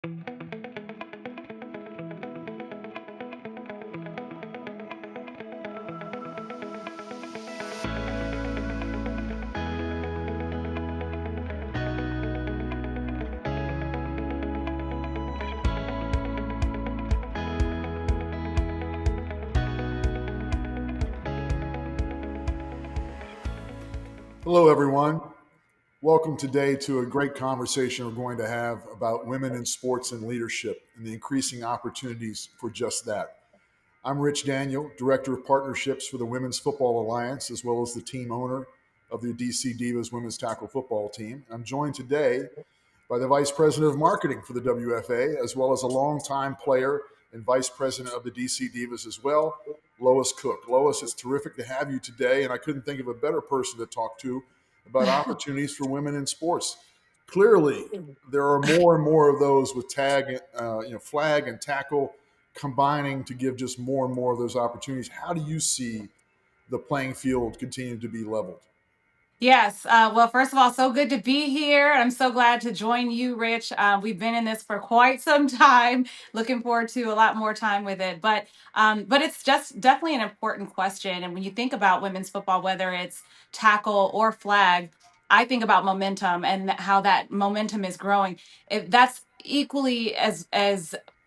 Hello, everyone. Welcome today to a great conversation we're going to have about women in sports and leadership and the increasing opportunities for just that. I'm Rich Daniel, Director of Partnerships for the Women's Football Alliance, as well as the team owner of the DC Divas women's tackle football team. I'm joined today by the Vice President of Marketing for the WFA, as well as a longtime player and Vice President of the DC Divas as well, Lois Cook. Lois, it's terrific to have you today, and I couldn't think of a better person to talk to about opportunities for women in sports. Clearly, there are more and more of those with flag and tackle combining to give just more and more of those opportunities. How do you see the playing field continue to be leveled? Yes. Well, first of all, so good to be here. I'm so glad to join you, Rich. We've been in this for quite some time. Looking forward to a lot more time with it. But it's just definitely an important question. And when you think about women's football, whether it's tackle or flag, I think about momentum and how that momentum is growing. That's equally as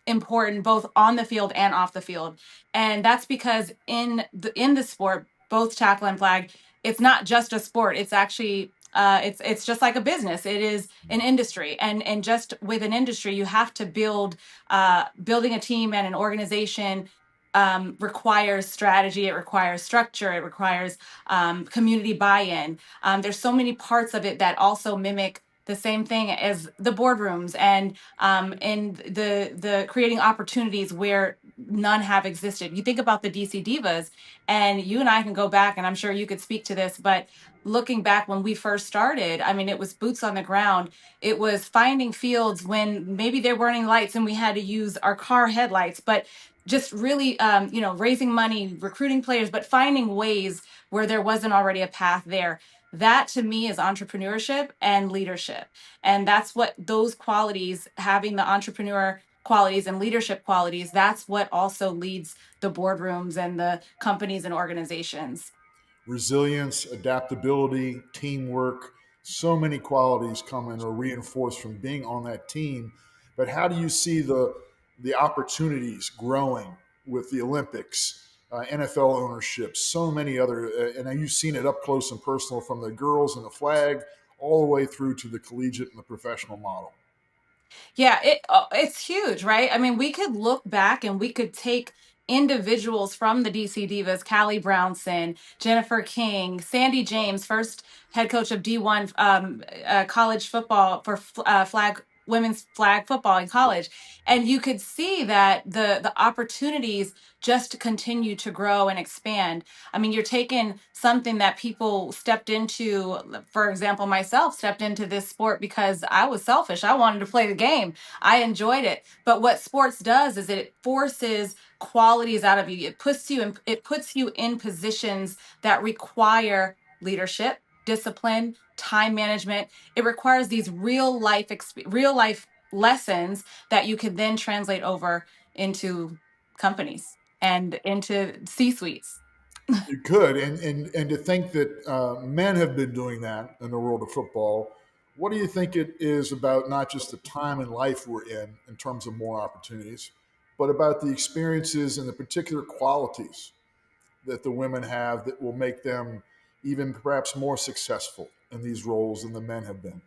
important both on the field and off the field. And that's because in the sport, both tackle and flag, it's not just a sport. It's actually it's just like a business. It is an industry, and just with an industry, you have to building a team and an organization. Requires strategy, it requires structure, it requires community buy-in. There's so many parts of it that also mimic the same thing as the boardrooms and the creating opportunities where none have existed. You think about the DC Divas, and you and I can go back, and I'm sure you could speak to this, but looking back when we first started, I mean, it was boots on the ground. It was finding fields when maybe there weren't any lights and we had to use our car headlights, but just really, raising money, recruiting players, but finding ways where there wasn't already a path there. That to me is entrepreneurship and leadership. And that's what those qualities, having the entrepreneur qualities and leadership qualities, that's what also leads the boardrooms and the companies and organizations. Resilience, adaptability, teamwork, so many qualities come and are reinforced from being on that team. But how do you see the opportunities growing with the Olympics, NFL ownership, so many other, and you've seen it up close and personal from the girls and the flag all the way through to the collegiate and the professional model. Yeah, it's huge, right? I mean, we could look back and we could take individuals from the DC Divas, Callie Brownson, Jennifer King, Sandy James, first head coach of D1 college football for flag women's flag football in college, and you could see that the opportunities just continue to grow and expand. I mean, you're taking something that people stepped into, for example, myself stepped into this sport because I was selfish. I wanted to play the game. I enjoyed it. But what sports does is it forces qualities out of you. It puts you in positions that require leadership, discipline, time management. It requires these real life lessons that you can then translate over into companies and into C-suites. You could, and to think that men have been doing that in the world of football. What do you think it is about not just the time and life we're in terms of more opportunities, but about the experiences and the particular qualities that the women have that will make them even perhaps more successful in these roles than the men have been?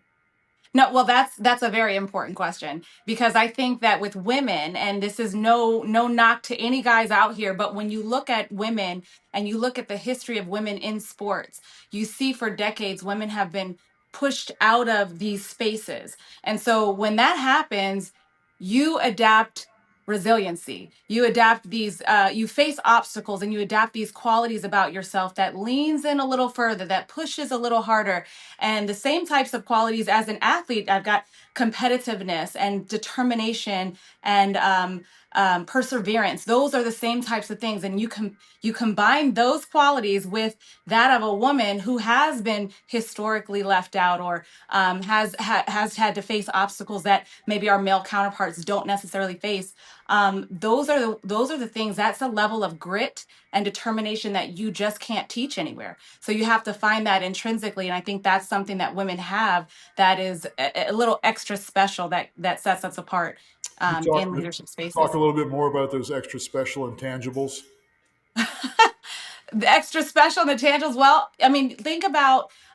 No, well, that's a very important question because I think that with women, and this is no knock to any guys out here, but when you look at women and you look at the history of women in sports, you see for decades women have been pushed out of these spaces. And so when that happens, you adapt resiliency. You adapt you face obstacles and you adapt these qualities about yourself that leans in a little further, that pushes a little harder, and the same types of qualities as an athlete. I've got competitiveness and determination and perseverance. Those are the same types of things, and you combine those qualities with that of a woman who has been historically left out, or has had to face obstacles that maybe our male counterparts don't necessarily face. Those are the things. That's a level of grit and determination that you just can't teach anywhere. So you have to find that intrinsically, and I think that's something that women have that is a little extra special, that sets us apart You talk, in leadership talk a spaces. little bit more about those extra special intangibles. The extra special and the tangibles. Well, I mean,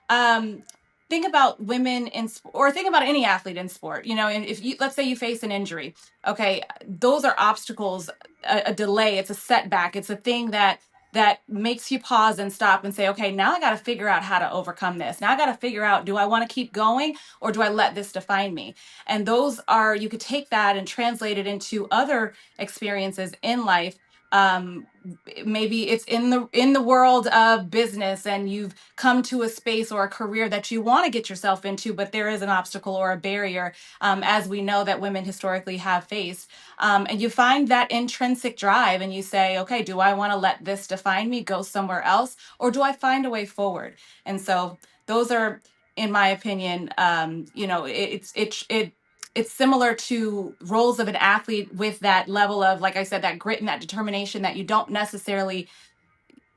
um, think about women or think about any athlete in sport. You know, and if you, let's say you face an injury, okay, those are obstacles, a delay, it's a setback, it's a thing that makes you pause and stop and say, okay, now I got to figure out how to overcome this. Now I got to figure out, do I want to keep going, or do I let this define me? And those are, you could take that and translate it into other experiences in life. um Maybe it's in the world of business, and you've come to a space or a career that you want to get yourself into, but there is an obstacle or a barrier, as we know that women historically have faced. And you find that intrinsic drive, and you say, okay, do I want to let this define me, go somewhere else, or do I find a way forward? And so those are, in my opinion, it's similar to roles of an athlete, with that level of, like I said, that grit and that determination that you don't necessarily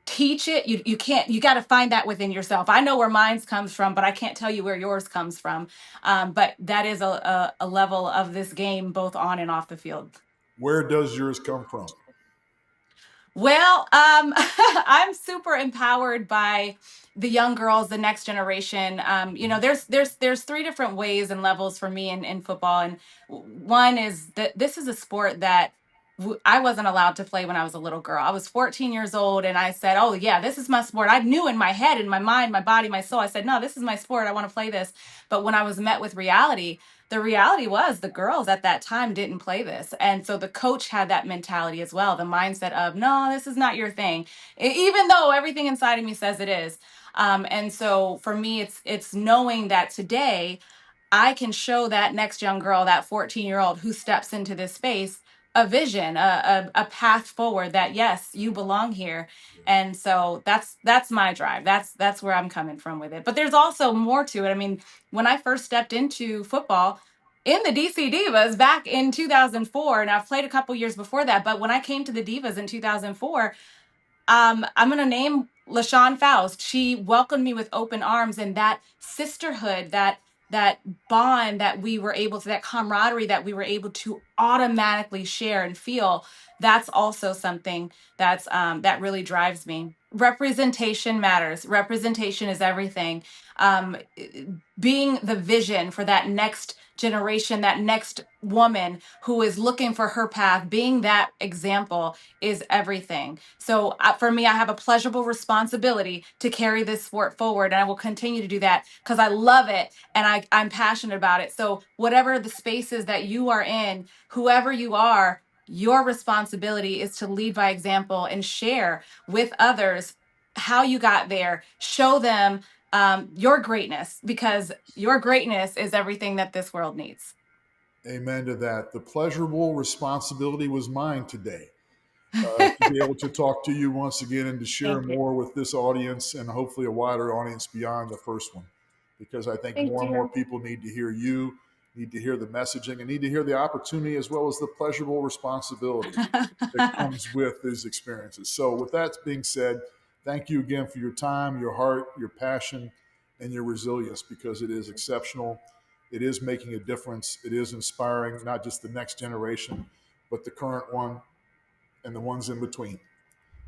teach it. You can't, you got to find that within yourself. I know where mine's comes from, but I can't tell you where yours comes from. But that is a level of this game, both on and off the field. Where does yours come from? Well, I'm super empowered by the young girls, the next generation. There's three different ways and levels for me in football, and one is that this is a sport that I wasn't allowed to play when I was a little girl. I was 14 years old, and I said, "Oh yeah, this is my sport." I knew in my head, in my mind, my body, my soul. I said, "No, this is my sport. I want to play this." But when I was met with reality, the reality was the girls at that time didn't play this. And so the coach had that mentality as well, the mindset of, no, this is not your thing, even though everything inside of me says it is. And so for me, it's knowing that today I can show that next young girl, that 14-year-old who steps into this space, a vision, a path forward, that yes, you belong here. And so that's my drive. That's where I'm coming from with it. But there's also more to it. I mean, when I first stepped into football in the DC Divas back in 2004, and I've played a couple years before that, but when I came to the Divas in 2004, I'm going to name LaShawn Faust. She welcomed me with open arms, and that sisterhood, that bond that we were able to, that camaraderie that we were able to automatically share and feel, that's also something that really drives me. Representation matters. Representation is everything. Um, Being the vision for that next generation, that next woman who is looking for her path, being that example is everything. So for me, I have a pleasurable responsibility to carry this sport forward, and I will continue to do that because I love it, and I'm passionate about it. So whatever the spaces that you are in, whoever you are, your responsibility is to lead by example and share with others how you got there. Show them your greatness, because your greatness is everything that this world needs. Amen to that. The pleasurable responsibility was mine today, to be able to talk to you once again and to share Thank you. more with this audience and hopefully a wider audience beyond the first one. Because I think Thank more and more you. people need to hear you, need to hear the messaging, and need to hear the opportunity as well as the pleasurable responsibility that comes with these experiences. So, with that being said, thank you again for your time, your heart, your passion, and your resilience, because it is exceptional. It is making a difference. It is inspiring not just the next generation, but the current one and the ones in between.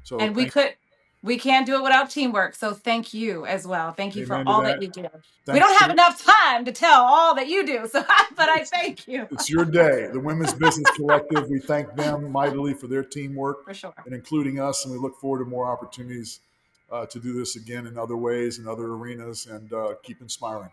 So And we can't do it without teamwork. So thank you as well. Thank you for amen to all that that. you do. We Thanks don't have for enough time to tell all that you do. So, but I thank you it's your day. The Women's Business Collective, we thank them mightily for their teamwork for sure. and including us, and we look forward to more opportunities to do this again in other ways, in other arenas, and keep inspiring.